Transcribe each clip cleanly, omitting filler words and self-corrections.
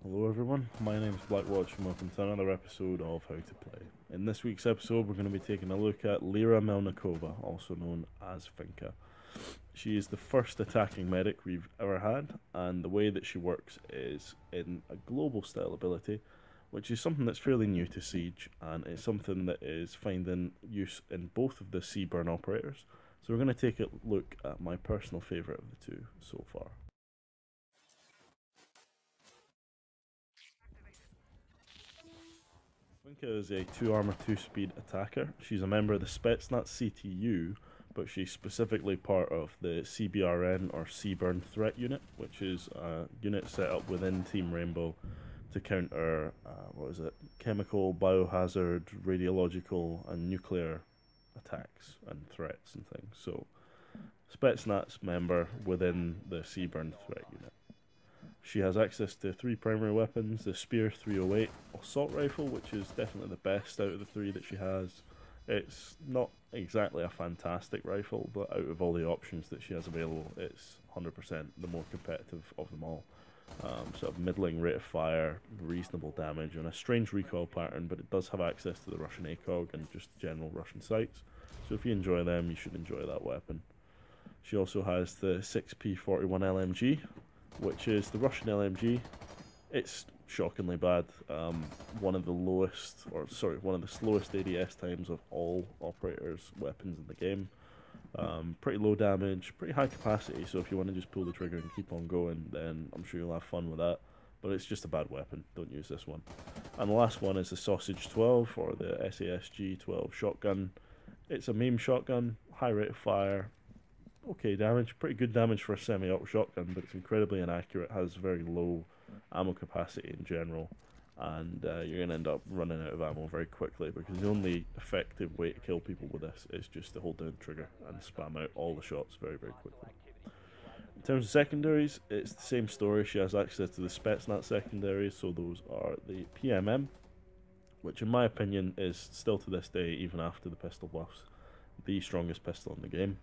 Hello everyone, my name is BlackWatch and welcome to another episode of How to Play. In this week's episode we're going to be taking a look at Lyra Melnikova, also known as Finka. She is the first attacking medic we've ever had, and the way that she works is in a global style ability, which is something that's fairly new to Siege, and it's something that is finding use in both of the Seaburn operators. So we're going to take a look at my personal favourite of the two so far. Finka is a 2 armor 2 speed attacker. She's a member of the Spetsnaz CTU, but she's specifically part of the CBRN or Seaburn threat unit, which is a unit set up within Team Rainbow to counter chemical, biohazard, radiological, and nuclear attacks and threats and things. So, Spetsnaz member within the Seaburn threat unit. She has access to 3 primary weapons, the Spear 308 assault rifle, which is definitely the best out of the 3 that she has. It's not exactly a fantastic rifle, but out of all the options that she has available, it's 100% the more competitive of them all. Sort of middling rate of fire, reasonable damage, and a strange recoil pattern, but it does have access to the Russian ACOG and just general Russian sights. So if you enjoy them, you should enjoy that weapon. She also has the 6P41 LMG, which is the Russian LMG. It's shockingly bad. One of the slowest ADS times of all operators' weapons in the game. Pretty low damage, pretty high capacity, so if you want to just pull the trigger and keep on going, then I'm sure you'll have fun with that. But it's just a bad weapon, don't use this one. And the last one is the Sausage 12, or the SASG 12 shotgun. It's a meme shotgun, high rate of fire, okay damage, pretty good damage for a semi-auto shotgun, but it's incredibly inaccurate, has very low ammo capacity in general, and you're going to end up running out of ammo very quickly, because the only effective way to kill people with this is just to hold down the trigger and spam out all the shots very, very quickly. In terms of secondaries, it's the same story. She has access to the Spetsnaz secondaries, so those are the PMM, which in my opinion is still to this day, even after the pistol buffs, the strongest pistol in the game.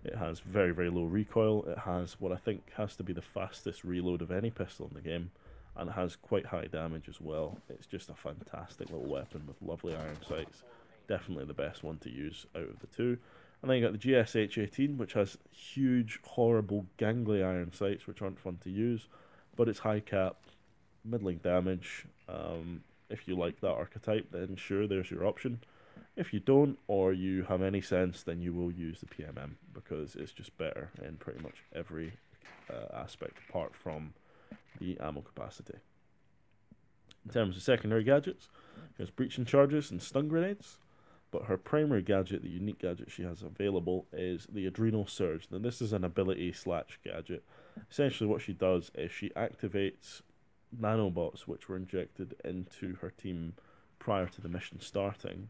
It has very, very low recoil. It has what I think has to be the fastest reload of any pistol in the game, and it has quite high damage as well. It's just a fantastic little weapon with lovely iron sights. Definitely the best one to use out of the two. And then you got the GSH-18, which has huge, horrible, gangly iron sights, which aren't fun to use, but it's high cap, middling damage. If you like that archetype, then sure, there's your option. If you don't, or you have any sense, then you will use the PMM, because it's just better in pretty much every aspect apart from the ammo capacity. In terms of secondary gadgets, there's breaching charges and stun grenades, but her primary gadget, the unique gadget she has available, is the Adrenal Surge. Now this is an ability slash gadget. Essentially what she does is she activates nanobots which were injected into her team prior to the mission starting,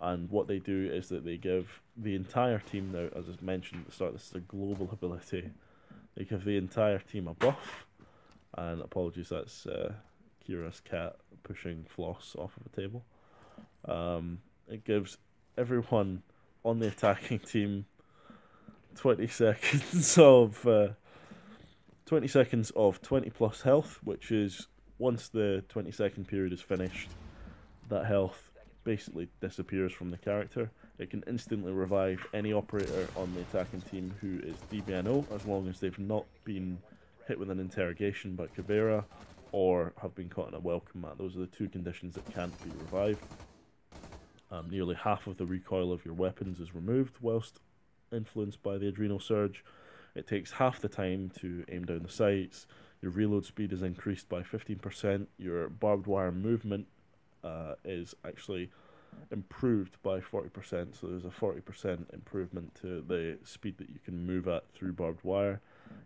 and what they do is that they give the entire team, now as I mentioned at the start, this is a global ability, they give the entire team a buff, and apologies, that's Kira's cat pushing floss off of a table. It gives everyone on the attacking team 20 seconds of 20 seconds of 20 plus health, which is, once the 20-second period is finished, that health basically disappears from the character. It can instantly revive any operator on the attacking team who is DBNO, as long as they've not been hit with an interrogation by Caveira or have been caught in a welcome mat. Those are the two conditions that can't be revived. Nearly half of the recoil of your weapons is removed whilst influenced by the Adrenal Surge. It takes half the time to aim down the sights. Your reload speed is increased by 15%. Your barbed wire movement is actually improved by 40%, so there's a 40% improvement to the speed that you can move at through barbed wire.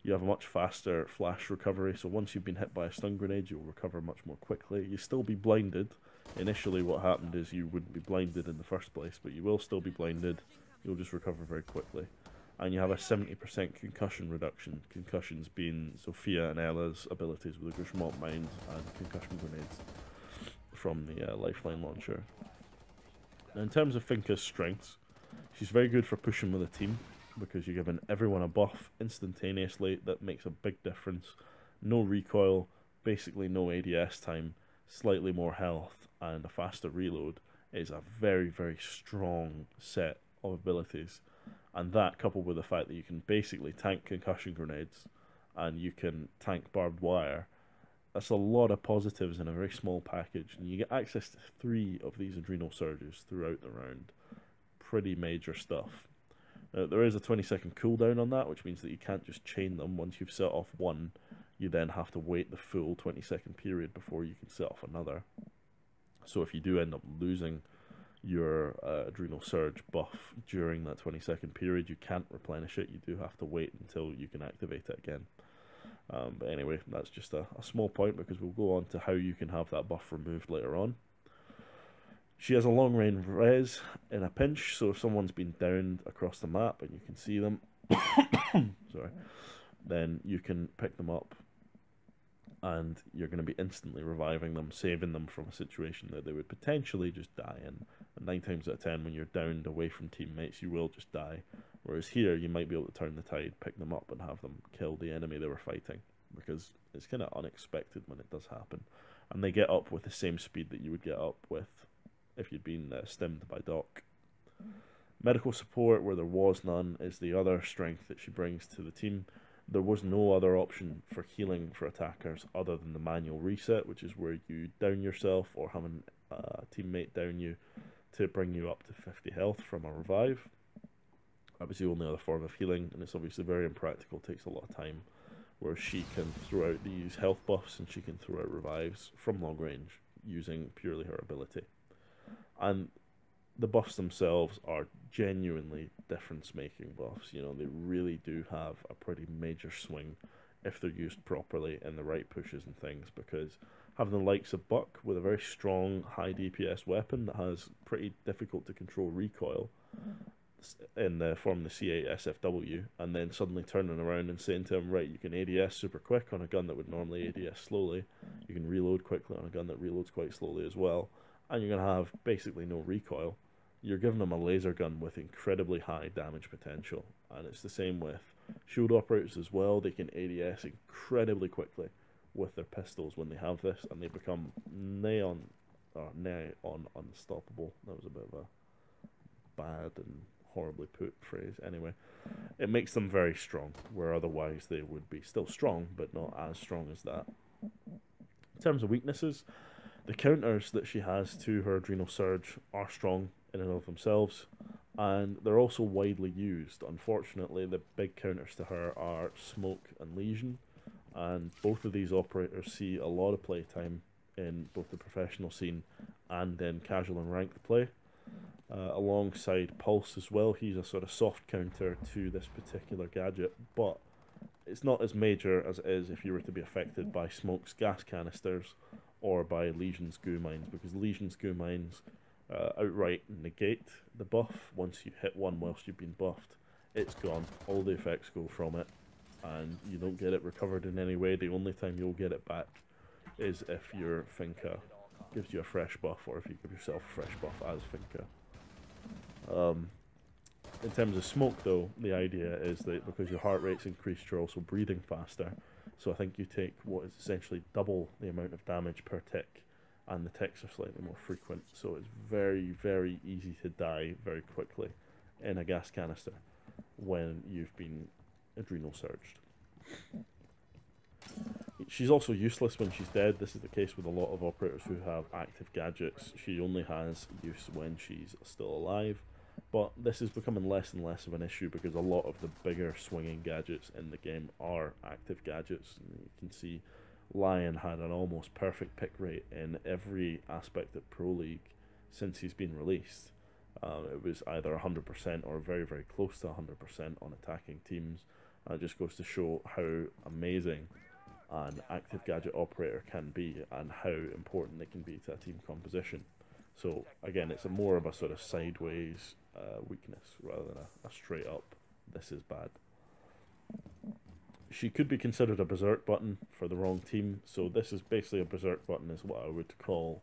You have a much faster flash recovery, so once you've been hit by a stun grenade, you'll recover much more quickly. You still be blinded. Initially what happened is you wouldn't be blinded in the first place, but you will still be blinded. You'll just recover very quickly. And you have a 70% concussion reduction, concussions being Sophia and Ella's abilities with the Grushmont mines and concussion grenades from the lifeline launcher. Now in terms of Finka's strengths, she's very good for pushing with a team, because you're giving everyone a buff instantaneously that makes a big difference. No recoil, basically no ADS time, slightly more health, and a faster reload is a very, very strong set of abilities. And that, coupled with the fact that you can basically tank concussion grenades and you can tank barbed wire, that's a lot of positives in a very small package. And you get access to 3 of these Adrenal Surges throughout the round. Pretty major stuff. There is a 20-second cooldown on that, which means that you can't just chain them. Once you've set off one, you then have to wait the full 20-second period before you can set off another. So if you do end up losing your Adrenal Surge buff during that 20-second period, you can't replenish it. You do have to wait until you can activate it again. But anyway, that's just a small point, because we'll go on to how you can have that buff removed later on. She has a long range res in a pinch, so if someone's been downed across the map and you can see them, sorry, then you can pick them up and you're going to be instantly reviving them, saving them from a situation that they would potentially just die in. And 9 times out of 10, when you're downed away from teammates, you will just die. Whereas here, you might be able to turn the tide, pick them up, and have them kill the enemy they were fighting, because it's kind of unexpected when it does happen. And they get up with the same speed that you would get up with if you'd been stimmed by Doc. Medical support, where there was none, is the other strength that she brings to the team. There was no other option for healing for attackers other than the manual reset, which is where you down yourself or have a teammate down you to bring you up to 50 health from a revive. That was the only other form of healing, and it's obviously very impractical, takes a lot of time, where she can throw out these health buffs and she can throw out revives from long range using purely her ability. And the buffs themselves are genuinely difference-making buffs. You know, they really do have a pretty major swing if they're used properly in the right pushes and things, because having the likes of Buck with a very strong high DPS weapon that has pretty difficult to control recoil in the form of the C8 SFW, and then suddenly turning around and saying to him, right, you can ADS super quick on a gun that would normally ADS slowly, you can reload quickly on a gun that reloads quite slowly as well, and you're going to have basically no recoil. You're giving them a laser gun with incredibly high damage potential. And it's the same with shield operators as well. They can ADS incredibly quickly with their pistols when they have this, and they become nigh on unstoppable. That was a bit of a bad and horribly put phrase. Anyway, it makes them very strong, where otherwise they would be still strong, but not as strong as that. In terms of weaknesses, the counters that she has to her Adrenal Surge are strong in and of themselves, and they're also widely used. Unfortunately, the big counters to her are Smoke and Lesion, and both of these operators see a lot of playtime in both the professional scene and in casual and ranked play. Alongside Pulse as well, he's a sort of soft counter to this particular gadget, but it's not as major as it is if you were to be affected by Smoke's gas canisters or by Legion's goo mines, because Legion's goo mines outright negate the buff. Once you hit one whilst you've been buffed, it's gone. All the effects go from it, and you don't get it recovered in any way. The only time you'll get it back is if your Finka gives you a fresh buff, or if you give yourself a fresh buff as Finka. In terms of Smoke, though, the idea is that because your heart rate's increased, you're also breathing faster. So I think you take what is essentially double the amount of damage per tick, and the ticks are slightly more frequent. So it's very, very easy to die very quickly in a gas canister when you've been Adrenal Surged. She's also useless when she's dead. This is the case with a lot of operators who have active gadgets. She only has use when she's still alive. But this is becoming less and less of an issue, because a lot of the bigger swinging gadgets in the game are active gadgets. And you can see Lion had an almost perfect pick rate in every aspect of Pro League since he's been released. It was either 100% or very, very close to 100% on attacking teams. And it just goes to show how amazing an active gadget operator can be, and how important it can be to a team composition. So again, it's more of a sort of sideways weakness rather than a straight up, this is bad. She could be considered a berserk button for the wrong team. So this is basically a berserk button, is what I would call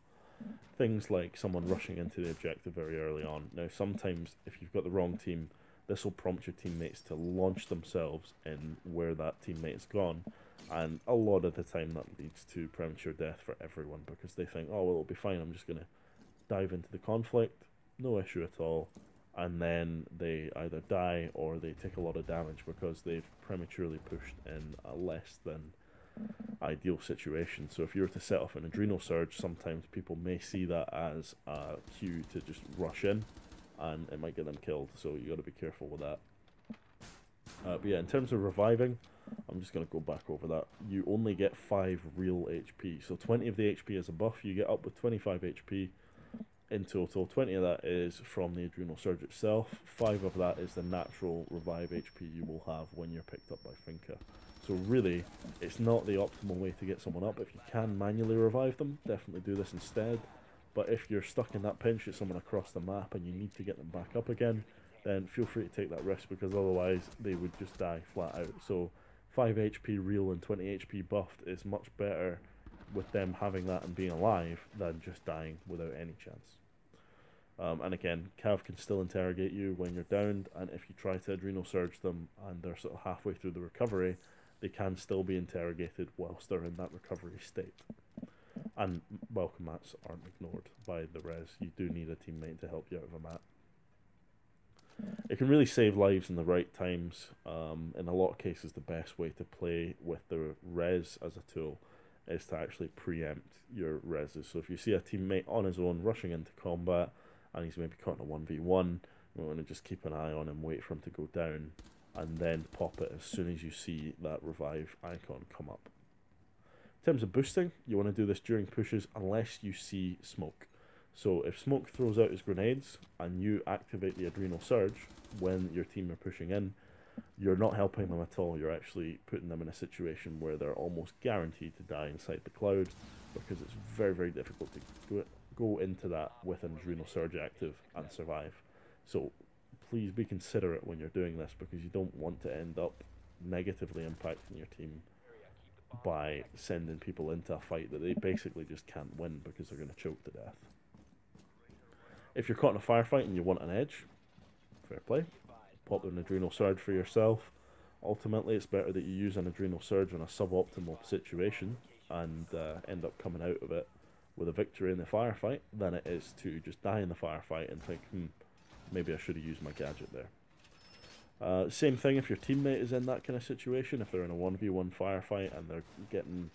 things like someone rushing into the objective very early on. Now sometimes if you've got the wrong team, this will prompt your teammates to launch themselves in where that teammate's gone, And a lot of the time that leads to premature death for everyone because they think, oh, well, it'll be fine, I'm just going to dive into the conflict, no issue at all. And then they either die or they take a lot of damage because they've prematurely pushed in a less than ideal situation. So if you were to set off an adrenal surge, sometimes people may see that as a cue to just rush in, and it might get them killed. So you got to be careful with that. But yeah, in terms of reviving, I'm just going to go back over that. You only get 5 real HP. So 20 of the HP is a buff. You get up with 25 HP in total. 20 of that is from the adrenal surge itself. 5 of that is the natural revive HP you will have when you're picked up by Finka. So really, it's not the optimal way to get someone up. If you can manually revive them, definitely do this instead. But if you're stuck in that pinch at someone across the map and you need to get them back up again, then feel free to take that risk, because otherwise they would just die flat out. So 5 HP real and 20 HP buffed is much better with them having that and being alive than just dying without any chance. And again, Cav can still interrogate you when you're downed, and if you try to adrenal surge them and they're sort of halfway through the recovery, they can still be interrogated whilst they're in that recovery state. And welcome mats aren't ignored by the res. You do need a teammate to help you out of a mat. It can really save lives in the right times. In a lot of cases, the best way to play with the res as a tool is to actually preempt your reses. So if you see a teammate on his own rushing into combat and he's maybe caught in a 1v1, you want to just keep an eye on him, wait for him to go down, and then pop it as soon as you see that revive icon come up. In terms of boosting, you want to do this during pushes unless you see smoke. So if smoke throws out his grenades and you activate the adrenal surge when your team are pushing in, you're not helping them at all. You're actually putting them in a situation where they're almost guaranteed to die inside the cloud, because it's very, very difficult to go into that with an adrenal surge active and survive. So please be considerate when you're doing this, because you don't want to end up negatively impacting your team by sending people into a fight that they basically just can't win because they're going to choke to death. If you're caught in a firefight and you want an edge, fair play. Pop an adrenal surge for yourself. Ultimately, it's better that you use an adrenal surge in a suboptimal situation and end up coming out of it with a victory in the firefight than it is to just die in the firefight and think, maybe I should have used my gadget there. Same thing if your teammate is in that kind of situation. If they're in a 1v1 firefight and they're getting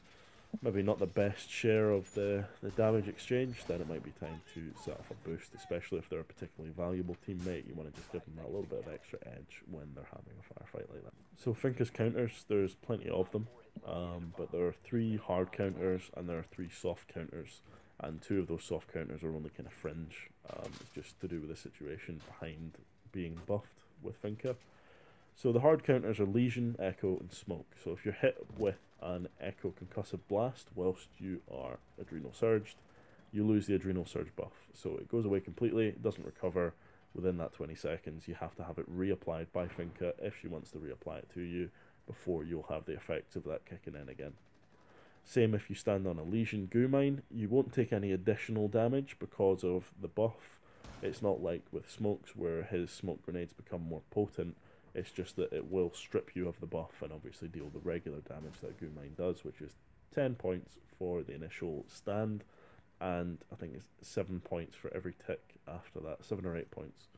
maybe not the best share of the damage exchange, then it might be time to set off a boost, especially if they're a particularly valuable teammate. You want to just give them that little bit of extra edge when they're having a firefight like that. So Finka's counters, there's plenty of them, but there are 3 hard counters and there are 3 soft counters, and 2 of those soft counters are only kind of fringe. It's just to do with the situation behind being buffed with Finka. So the hard counters are Lesion, Echo, and Smoke. So if you're hit with an Echo Concussive Blast whilst you are Adrenal Surged, you lose the Adrenal Surge buff. So it goes away completely, it doesn't recover within that 20 seconds. You have to have it reapplied by Finka if she wants to reapply it to you before you'll have the effects of that kicking in again. Same if you stand on a Lesion Goo Mine, you won't take any additional damage because of the buff. It's not like with Smokes where his smoke grenades become more potent. It's just that it will strip you of the buff and obviously deal the regular damage that Goo Mine does, which is 10 points for the initial stand, and I think it's 7 points for every tick after that, 7 or 8 points.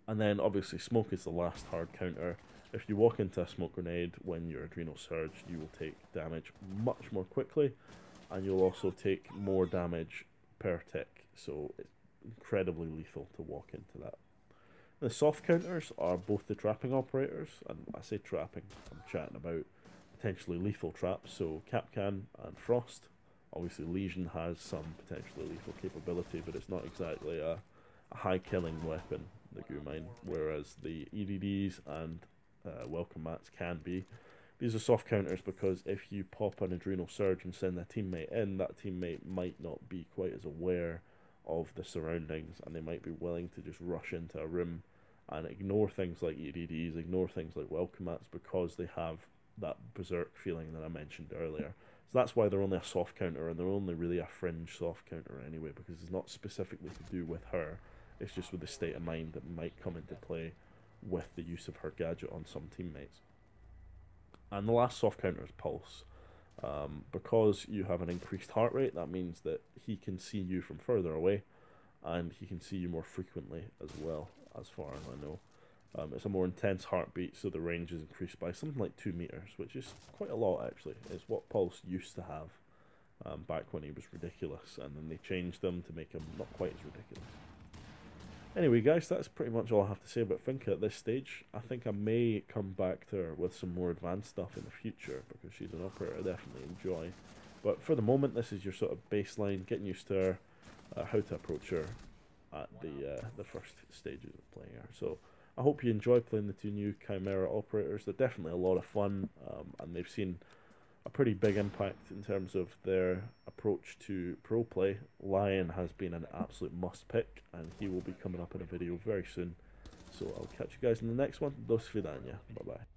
And then obviously Smoke is the last hard counter. If you walk into a smoke grenade when you're Adrenal Surge, you will take damage much more quickly, and you'll also take more damage per tick, so it's incredibly lethal to walk into that. The soft counters are both the trapping operators, and I say trapping, I'm chatting about potentially lethal traps, so Capcan and Frost. Obviously Lesion has some potentially lethal capability, but it's not exactly a high killing weapon, the Goo Mine, whereas the EDDs and Welcome Mats can be. These are soft counters because if you pop an Adrenal Surge and send a teammate in, that teammate might not be quite as aware of the surroundings, and they might be willing to just rush into a room and ignore things like EDDs, ignore things like Welcome Mats, because they have that berserk feeling that I mentioned earlier. So that's why they're only a soft counter, and they're only really a fringe soft counter anyway, because it's not specifically to do with her, it's just with the state of mind that might come into play with the use of her gadget on some teammates. And the last soft counter is pulse. Because you have an increased heart rate, that means that he can see you from further away, and he can see you more frequently as well, as far as I know. It's a more intense heartbeat, so the range is increased by something like 2 meters, which is quite a lot actually. It's what Pulse used to have back when he was ridiculous, and then they changed them to make him not quite as ridiculous. Anyway guys, that's pretty much all I have to say about Finka at this stage. I think I may come back to her with some more advanced stuff in the future, because she's an operator I definitely enjoy. But for the moment, this is your sort of baseline, getting used to her, how to approach her at the first stages of playing her. So I hope you enjoy playing the two new Chimera operators. They're definitely a lot of fun, and they've seen a pretty big impact in terms of their approach to pro play. Lion has been an absolute must pick, and he will be coming up in a video very soon. So I'll catch you guys in the next one. Do svidania. Bye bye.